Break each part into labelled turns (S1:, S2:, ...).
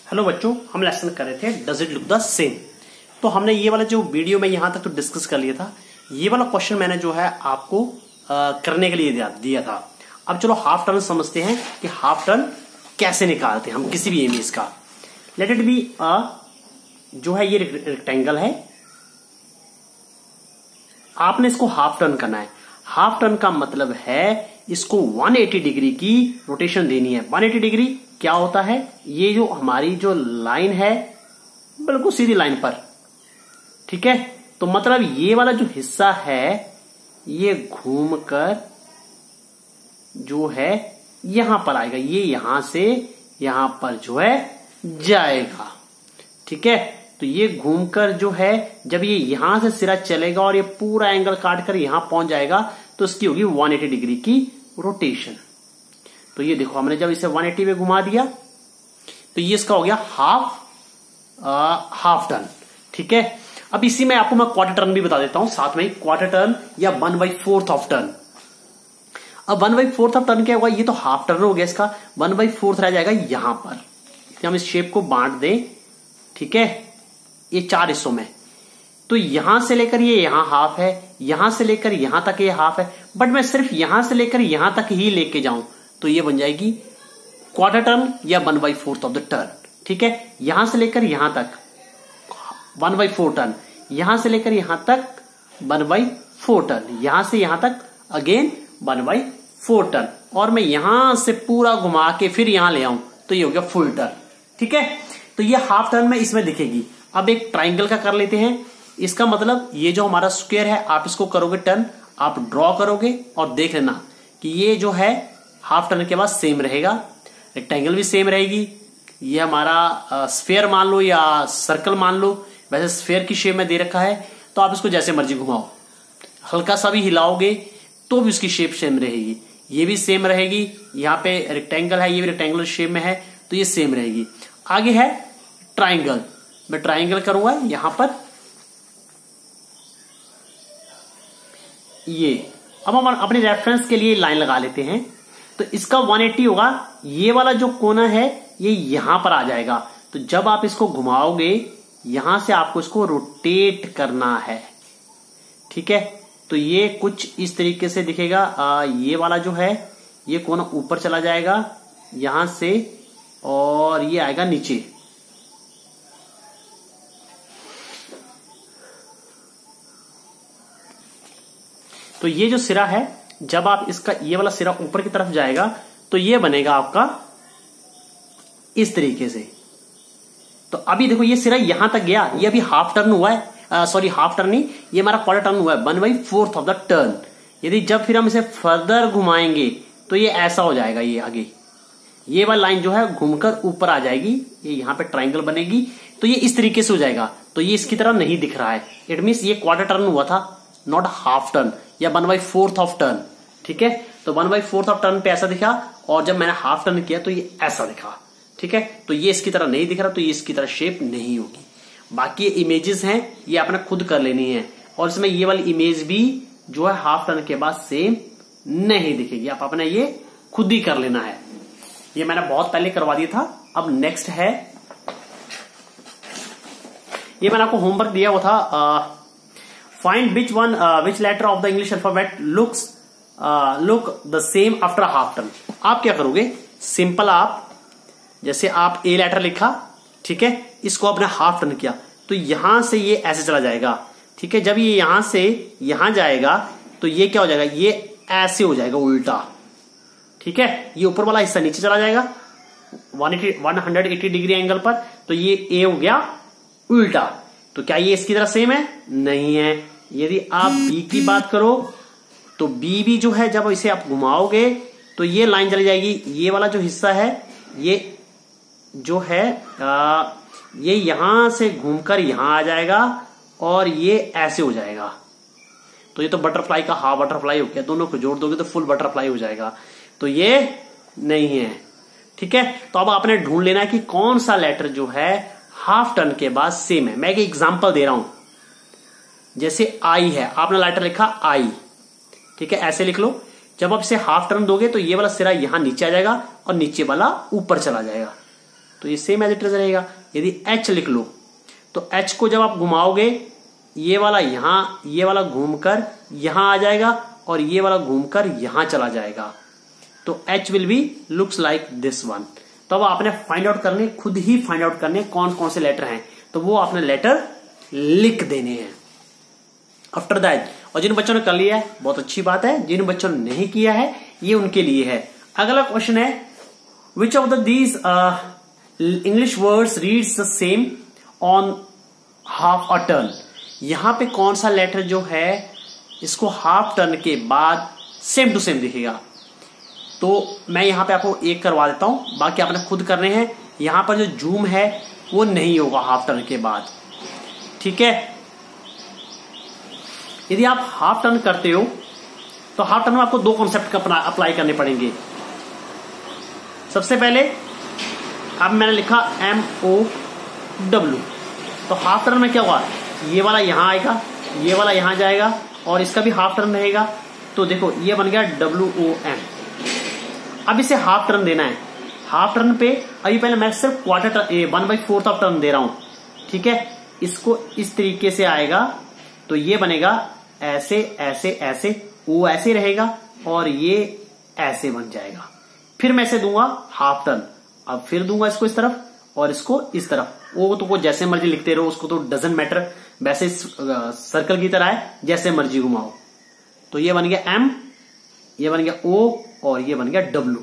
S1: Hello बच्चों, हम lesson कर रहे थे does it look the same. तो हमने ये वाला जो वीडियो में यहां तक तो डिस्कस कर लिया था। ये वाला क्वेश्चन मैंने जो है आपको करने के लिए दिया था। अब चलो हाफ टर्न समझते हैं कि हाफ टर्न कैसे निकालते हैं हम किसी भी इमेज का। लेट इट बी जो है ये रेक्टेंगल है, आपने इसको हाफ टर्न करना है। हाफ टर्न का मतलब है इसको 180 डिग्री की रोटेशन देनी है। 180 डिग्री क्या होता है? ये जो हमारी जो लाइन है बिल्कुल सीधी लाइन पर, ठीक है। तो मतलब ये वाला जो हिस्सा है ये घूमकर जो है यहां पर आएगा, ये यहां से यहां पर जो है जाएगा, ठीक है। तो ये घूमकर जो है जब ये यहां से सिरा चलेगा और ये पूरा एंगल काट कर यहां पहुंच जाएगा तो इसकी होगी 180 डिग्री की रोटेशन। तो ये देखो हमने जब इसे 180 में घुमा दिया तो ये इसका हो गया हाफ टर्न, ठीक है। अब इसी में आपको मैं क्वार्टर टर्न भी बता देता हूं साथ में, क्वार्टर टर्न या 1/4 ऑफ टर्न। अब 1/4 ऑफ टर्न क्या होगा? ये तो हाफ टर्न हो गया, इसका 1/4 रह जाएगा यहां पर। हम इस शेप को बांट दें, ठीक है, ये 4 हिस्सों में। तो यहां से लेकर ये यहां हाफ है, यहां से लेकर यहां तक ये हाफ है, बट मैं सिर्फ यहां से लेकर यहां तक ही लेके जाऊं तो ये बन जाएगी क्वार्टर टर्न या 1/4 ऑफ द टर्न, ठीक है। यहां से लेकर यहां तक 1/4 टर्न, यहां से लेकर यहां तक 1/4 टर्न, यहां से यहां तक अगेन 1/4 टर्न, और मैं यहां से पूरा घुमा के फिर यहां ले आऊं तो ये हो गया फुल टर्न, ठीक है। तो ये हाफ टर्न में इसमें दिखेगी। अब एक ट्राइंगल का कर लेते हैं। इसका मतलब ये जो हमारा स्क्वायर है आप इसको करोगे टर्न, आप ड्रॉ करोगे और देख लेना कि ये जो है हाफ टर्न के बाद सेम रहेगा, रेक्टेंगल भी सेम रहेगी। ये हमारा स्फेयर मान लो या सर्कल मान लो, वैसे स्फेयर की शेप में दे रखा है तो आप इसको जैसे मर्जी घुमाओ, हल्का सा भी हिलाओगे तो भी उसकी शेप सेम रहेगी। ये भी सेम रहेगी, यहाँ पे रेक्टेंगल है ये भी रेक्टेंगुलर शेप में है तो ये सेम रहेगी। आगे है ट्राइंगल, मैं ट्राइंगल करूंगा यहां पर ये। अब हम अपने रेफरेंस के लिए लाइन लगा लेते हैं। तो इसका 180 होगा, ये वाला जो कोना है ये यहां पर आ जाएगा। तो जब आप इसको घुमाओगे यहां से आपको इसको रोटेट करना है, ठीक है। तो ये कुछ इस तरीके से दिखेगा। ये वाला जो है ये कोना ऊपर चला जाएगा यहां से और ये आएगा नीचे। तो ये जो सिरा है जब आप इसका ये वाला सिरा ऊपर की तरफ जाएगा तो ये बनेगा आपका इस तरीके से। तो अभी देखो ये सिरा यहां तक गया, ये अभी हाफ टर्न हुआ है, सॉरी हाफ टर्न नहीं, ये हमारा क्वार्टर टर्न हुआ है, 1/4 ऑफ द टर्न। यदि जब फिर हम इसे फर्दर घुमाएंगे तो ये ऐसा हो जाएगा, ये आगे ये वाली लाइन जो है घूमकर ऊपर आ जाएगी, ये यहां पे ट्राइंगल बनेगी तो ये इस तरीके से हो जाएगा। तो ये इसकी तरह नहीं दिख रहा है, इट मीन्स ये क्वार्टर टर्न हुआ था, नॉट हाफ टर्न या 1/4 ऑफ टर्न, ठीक है। तो 1/4 ऑफ टर्न पे ऐसा दिखा और जब मैंने हाफ टर्न किया तो ये ऐसा दिखा, ठीक है। तो ये इसकी तरह नहीं दिख रहा तो ये इसकी तरह शेप नहीं होगी। बाकी इमेजेस हैं ये आपने खुद कर लेनी है, और इसमें ये वाली इमेज भी जो है हाफ टर्न के बाद सेम नहीं दिखेगी, आप अपने ये खुद ही कर लेना है। ये मैंने बहुत पहले करवा दिया था। अब नेक्स्ट है, ये मैंने आपको होमवर्क दिया हुआ था, find which letter of the English alphabet look the same after half turn. आप क्या करोगे? सिंपल, आप जैसे आप ए लेटर लिखा, ठीक है, इसको आपने हाफ टर्न किया तो यहां से ये ऐसे चला जाएगा, ठीक है। जब ये यहां से यहां जाएगा तो ये क्या हो जाएगा? ये ऐसे हो जाएगा उल्टा, ठीक है। ये ऊपर वाला हिस्सा नीचे चला जाएगा 180 डिग्री एंगल पर, तो ये ए हो गया उल्टा। तो क्या ये इसकी तरह सेम है? नहीं है। यदि आप बी की बात करो तो बी भी जो है जब इसे आप घुमाओगे तो ये लाइन चली जाएगी, ये वाला जो हिस्सा है ये जो है ये यहां से घूमकर यहां आ जाएगा और ये ऐसे हो जाएगा। तो ये तो बटरफ्लाई का हाफ बटरफ्लाई हो गया, दोनों को जोड़ दोगे तो फुल बटरफ्लाई हो जाएगा। तो ये नहीं है, ठीक है। तो अब आपने ढूंढ लेना है कि कौन सा लेटर जो है हाफ टर्न के बाद सेम है। मैं एक एग्जांपल दे रहा हूं, जैसे आई है, आपने लेटर लिखा आई, ठीक है, ऐसे लिख लो। जब आप इसे हाफ टर्न दोगे तो ये वाला सिरा यहां नीचे आ जाएगा और नीचे वाला ऊपर चला जाएगा, तो ये सेम एज इट इज रहेगा। यदि H लिख लो तो H को जब आप घुमाओगे ये वाला यहां, ये वाला घूमकर यहां आ जाएगा और ये वाला घूमकर यहां चला जाएगा। तो H will be looks like this one. तो अब आपने फाइंड आउट करने, खुद ही फाइंड आउट करने कौन कौन से लेटर हैं, तो वो आपने लेटर लिख देने हैं आफ्टर दैट। और जिन बच्चों ने कर लिया है बहुत अच्छी बात है, जिन बच्चों ने नहीं किया है ये उनके लिए है। अगला क्वेश्चन है which of these English words reads the same on half a turn. यहां पे कौन सा लेटर जो है इसको हाफ टर्न के बाद सेम टू सेम दिखेगा। तो मैं यहां पे आपको एक करवा देता हूं, बाकी आपने खुद करने हैं। यहां पर जो जूम है वो नहीं होगा हाफ टर्न के बाद, ठीक है। यदि आप हाफ टर्न करते हो तो हाफ टर्न में आपको दो कॉन्सेप्ट अप्लाई करने पड़ेंगे। सबसे पहले अब मैंने लिखा MOW, तो हाफ टर्न में क्या हुआ, ये वाला यहां आएगा, ये वाला यहां जाएगा और इसका भी हाफ टर्न रहेगा। तो देखो ये बन गया WOM। अब इसे हाफ टर्न देना है। हाफ टर्न पे अभी पहले मैं सिर्फ क्वार्टर टर्न 1/4 ऑफ टर्न दे रहा हूं, ठीक है। इसको इस तरीके से आएगा तो ये बनेगा ऐसे ऐसे ऐसे, वो ऐसे रहेगा और ये ऐसे बन जाएगा। फिर मैं इसे दूंगा हाफ टर्न, अब फिर दूंगा इसको इस तरफ और इसको इस तरफ। वो तो को जैसे मर्जी लिखते रहो, उसको तो डजंट मैटर, वैसे सर्कल की तरह है, जैसे मर्जी घुमाओ। तो ये बन गया M, ये बन गया O और ये बन गया W,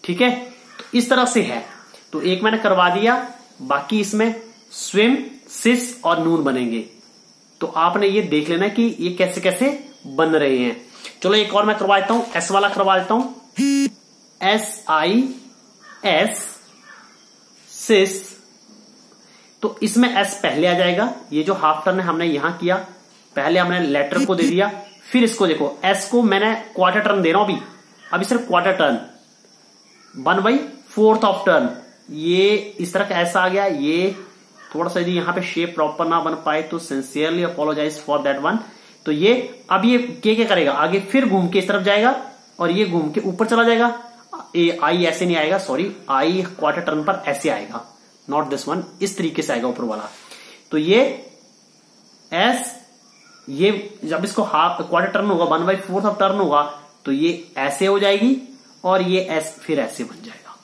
S1: ठीक है। तो इस तरह से है। तो एक मैंने करवा दिया, बाकी इसमें स्विम, सिस और नून बनेंगे। तो आपने ये देख लेना कि ये कैसे कैसे बन रहे हैं। चलो एक और मैं करवा देता हूं, S वाला करवा देता हूं, SIS, सिस। तो इसमें S पहले आ जाएगा। ये जो हाफ टर्न है हमने यहां किया, पहले हमने लेटर को दे दिया, फिर इसको देखो S को मैंने क्वार्टर टर्न दे रहा हूं अभी सिर्फ क्वार्टर टर्न, 1/4 ऑफ टर्न। ये इस तरह का S आ गया। ये थोड़ा सा यदि यहां पे शेप प्रॉपर ना बन पाए तो sincerely apologize for that one. तो ये अब ये क्या करेगा, आगे फिर घूम के इस तरफ जाएगा और ये घूम के ऊपर चला जाएगा। आई ऐसे नहीं आएगा, सॉरी, आई क्वार्टर टर्न पर ऐसे आएगा, नॉट दिस वन, इस तरीके से आएगा ऊपर वाला। तो ये एस, ये जब इसको हाफ क्वार्टर टर्न होगा, 1/4 ऑफ टर्न होगा, तो ये ऐसे हो जाएगी और ये एस फिर ऐसे बन जाएगा,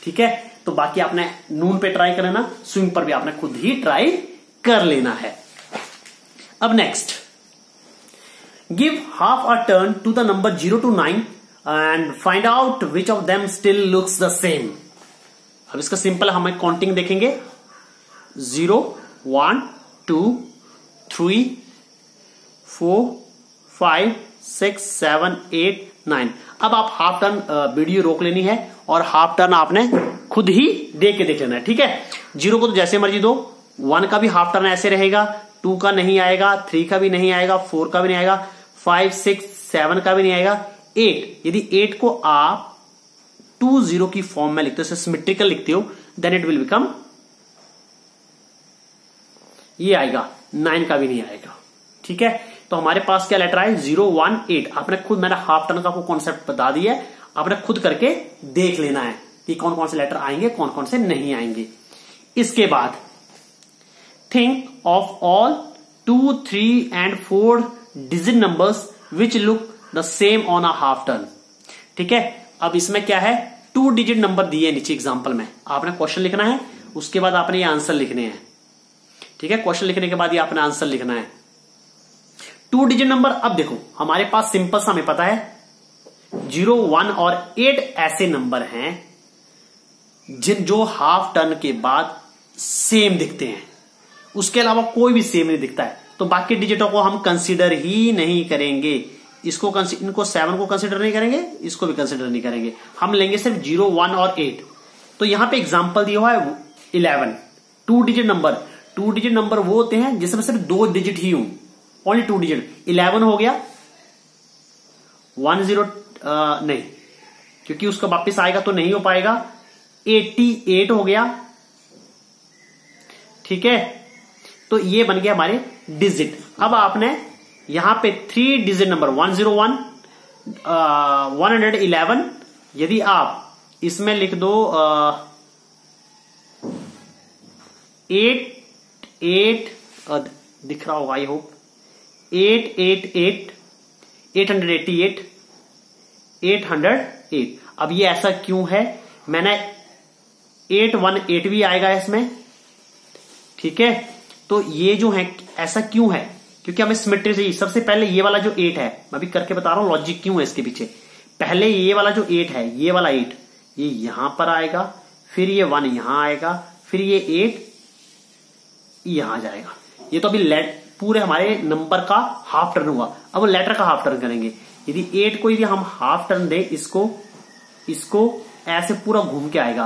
S1: ठीक है। तो बाकी आपने नून पे ट्राई कर लेना, स्विंग पर भी आपने खुद ही ट्राई कर लेना है। अब next, give half a turn to the number 0 to 9 and find out which of them still looks the same. अब इसका सिंपल हम काउंटिंग देखेंगे, 0 1 2 3 4 5 6 7 8 9। अब आप हाफ टर्न वीडियो रोक लेनी है और हाफ टर्न आपने खुद ही देख के देख लेना है, ठीक है। 0 को तो जैसे मर्जी दो, 1 का भी हाफ टर्न ऐसे रहेगा, 2 का नहीं आएगा, 3 का भी नहीं आएगा, 4 का भी नहीं आएगा, 5 6 7 का भी नहीं आएगा, 8। यदि 8 को आप 2 0 की फॉर्म में लिखते हो, सिमेट्रिकल लिखते हो, देन इट विल बिकम ये आएगा, 9 का भी नहीं आएगा, ठीक है। तो हमारे पास क्या लेटर आए, 0 1 8। आपने खुद, मैंने हाफ टर्न का आपको कॉन्सेप्ट बता दिया है, आपने खुद करके देख लेना है कि कौन कौन से लेटर आएंगे, कौन कौन से नहीं आएंगे। इसके बाद think of all 2 3 and 4 digit numbers which look the same on a half turn, ठीक है। अब इसमें क्या है, 2 डिजिट नंबर दिए नीचे एग्जाम्पल में, आपने क्वेश्चन लिखना है, उसके बाद आपने ये आंसर लिखने हैं, ठीक है। क्वेश्चन लिखने के बाद ये आपने आंसर लिखना है। 2 डिजिट नंबर, अब देखो हमारे पास सिंपल सा हमें पता है 0 1 और 8 ऐसे नंबर हैं जो हाफ टर्न के बाद सेम दिखते हैं, उसके अलावा कोई भी सेम नहीं दिखता है। तो बाकी डिजिटों को हम कंसीडर ही नहीं करेंगे, इनको 7 को कंसीडर नहीं करेंगे, इसको भी कंसीडर नहीं करेंगे, हम लेंगे सिर्फ 0 1 और 8। तो यहां पे एग्जांपल दिया हुआ है 11। 2 डिजिट नंबर वो होते हैं जिसमें सिर्फ 2 डिजिट ही हों, ओनली 2 डिजिट। 11 हो गया, 10 नहीं, क्योंकि उसका वापस आएगा तो नहीं हो पाएगा। 88 हो गया, ठीक है। तो ये बन गया हमारे डिजिट। अब आपने यहां पे 3 डिजिट नंबर 101 111, यदि आप इसमें लिख दो 8 दिख रहा होगा आई होप, 888 888 808। अब ये ऐसा क्यों है, मैंने 818 भी आएगा इसमें, ठीक है। तो ये जो है ऐसा क्यों है, क्योंकि हमें सिमेट्री चाहिए। सबसे पहले ये वाला जो 8 है, मैं अभी करके बता रहा हूं लॉजिक क्यों है इसके पीछे। पहले ये वाला जो 8 है, ये वाला 8 ये यहां पर आएगा, फिर ये 1 यहां आएगा, फिर ये 8 यहां जाएगा। ये तो अभी पूरे हमारे नंबर का हाफ टर्न हुआ। अब लेटर का हाफ टर्न करेंगे। यदि 8 को यदि हम हाफ टर्न दे, इसको ऐसे पूरा घूम के आएगा,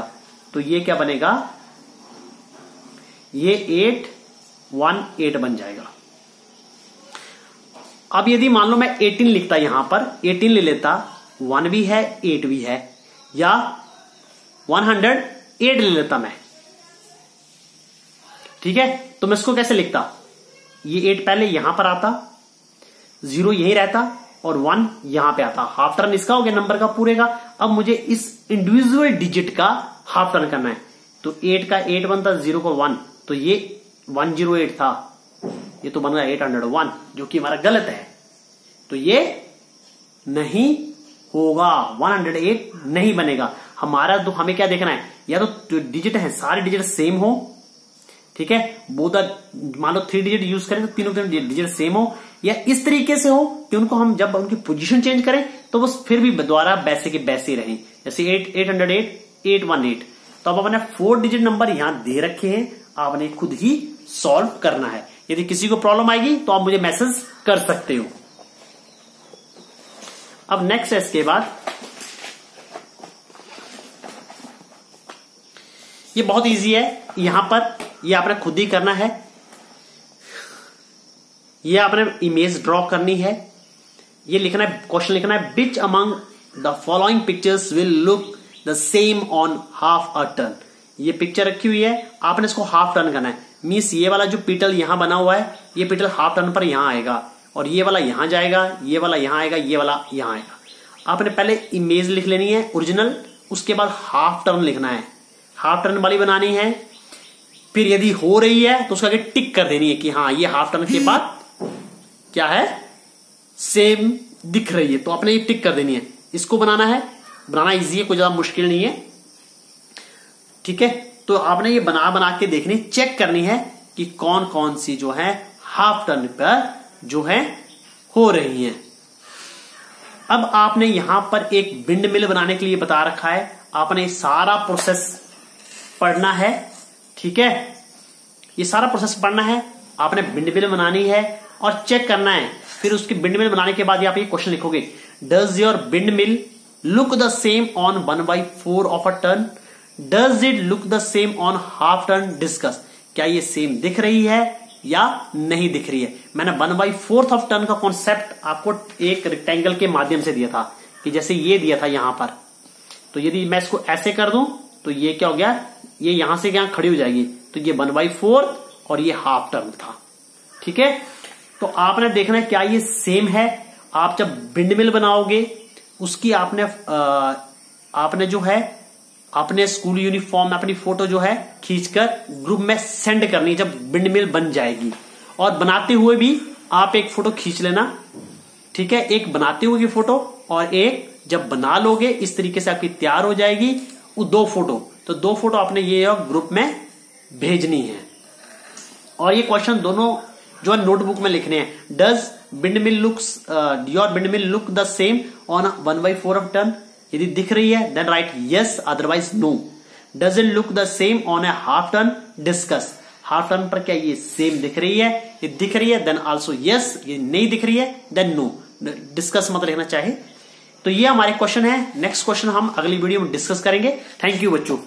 S1: तो ये क्या बनेगा, ये 818 बन जाएगा। अब यदि मान लो मैं 18 लिखता, यहां पर 18 ले लेता, 1 भी है 8 भी है, या 108 ले लेता मैं, ठीक है। तो मैं इसको कैसे लिखता, ये 8 पहले यहां पर आता, 0 यहीं रहता और 1 यहां पे आता। हाफ टर्न इसका हो गया नंबर का पूरे का। अब मुझे इस इंडिविजुअल डिजिट का हाफ टर्न करना है। तो 8 का 8 बनता, 0 को 1, तो ये 108 था, ये तो बन गया 801, जो कि हमारा गलत है। तो ये नहीं होगा, 108 नहीं बनेगा हमारा। तो हमें क्या देखना है, या तो जो डिजिट है सारे डिजिट सेम हो, ठीक है, बोधा मान लो 3 डिजिट यूज करें तो तीनों डिजिट सेम हो, या इस तरीके से हो कि उनको हम जब उनकी पोजीशन चेंज करें तो वो फिर भी द्वारा वैसे के वैसे रहें। जैसे 808 818। तो अब अपने 4 डिजिट नंबर यहां दे रखे हैं, आपने खुद ही सॉल्व करना है। यदि किसी को प्रॉब्लम आएगी तो आप मुझे मैसेज कर सकते हो। अब नेक्स्ट है इसके बाद, ये बहुत इजी है। यहां पर ये आपने खुद ही करना है। ये आपने इमेज ड्रॉ करनी है, ये लिखना है, क्वेश्चन लिखना है, which among the following pictures will look the same on half a turn. ये पिक्चर रखी हुई है, आपने इसको हाफ टर्न करना है। मीन्स ये वाला जो पिटल यहां बना हुआ है, ये पिटल हाफ टर्न पर यहां आएगा, और ये वाला यहां जाएगा, ये वाला यहां आएगा, ये वाला यहां आएगा। आपने पहले इमेज लिख लेनी है ओरिजिनल, उसके बाद हाफ टर्न लिखना है, हाफ टर्न वाली बनानी है। फिर यदि हो रही है तो उसका आगे टिक कर देनी है कि हाँ ये हाफ टर्न के बाद क्या है, सेम दिख रही है, तो आपने ये टिक कर देनी है। इसको बनाना है, बनाना इजी है, कोई ज्यादा मुश्किल नहीं है, ठीक है। तो आपने ये बना के देखनी, चेक करनी है कि कौन कौन सी जो है हाफ टर्न पर जो है हो रही है। अब आपने यहां पर एक विंड मिल बनाने के लिए बता रखा है, आपने सारा प्रोसेस पढ़ना है, ठीक है। ये सारा प्रोसेस पढ़ना है, आपने विंड मिल बनानी है और चेक करना है। फिर उसकी विंड मिल बनाने के बाद आप ये क्वेश्चन लिखोगे, does your windmill look the same on 1/4 of a turn, does it look the same on half turn, discuss. क्या ये सेम दिख रही है या नहीं दिख रही है। मैंने 1/4 ऑफ टर्न का कॉन्सेप्ट आपको एक रेक्टेंगल के माध्यम से दिया था, कि जैसे ये दिया था यहां पर, तो यदि मैं इसको ऐसे कर दूं तो ये क्या हो गया, ये यहां से यहां खड़ी हो जाएगी, तो ये 1/4 और ये हाफ टर्न था, ठीक है। तो आपने देखना है क्या ये सेम है। आप जब विंड मिल बनाओगे उसकी आपने जो है अपने स्कूल यूनिफॉर्म में अपनी फोटो जो है खींचकर ग्रुप में सेंड करनी है जब विंड मिल बन जाएगी। और बनाते हुए भी आप एक फोटो खींच लेना, ठीक है, एक बनाते हुए की फोटो और एक जब बना लोगे इस तरीके से आपकी तैयार हो जाएगी वो 2 फोटो। तो 2 फोटो आपने ये ग्रुप में भेजनी है। और ये क्वेश्चन दोनों जो है नोटबुक में लिखने हैं। Does windmill looks your windmill look the same on 1/4 of turn. यदि दिख रही है then write yes, otherwise no. Does it look the same on a half turn, discuss. Half turn पर क्या ये सेम दिख रही है, ये दिख रही है देन आल्सो यस, ये नहीं दिख रही है देन नो। डिस्कस मत लिखना चाहे। तो ये हमारे क्वेश्चन है। नेक्स्ट क्वेश्चन हम अगली वीडियो में डिस्कस करेंगे। थैंक यू बच्चों।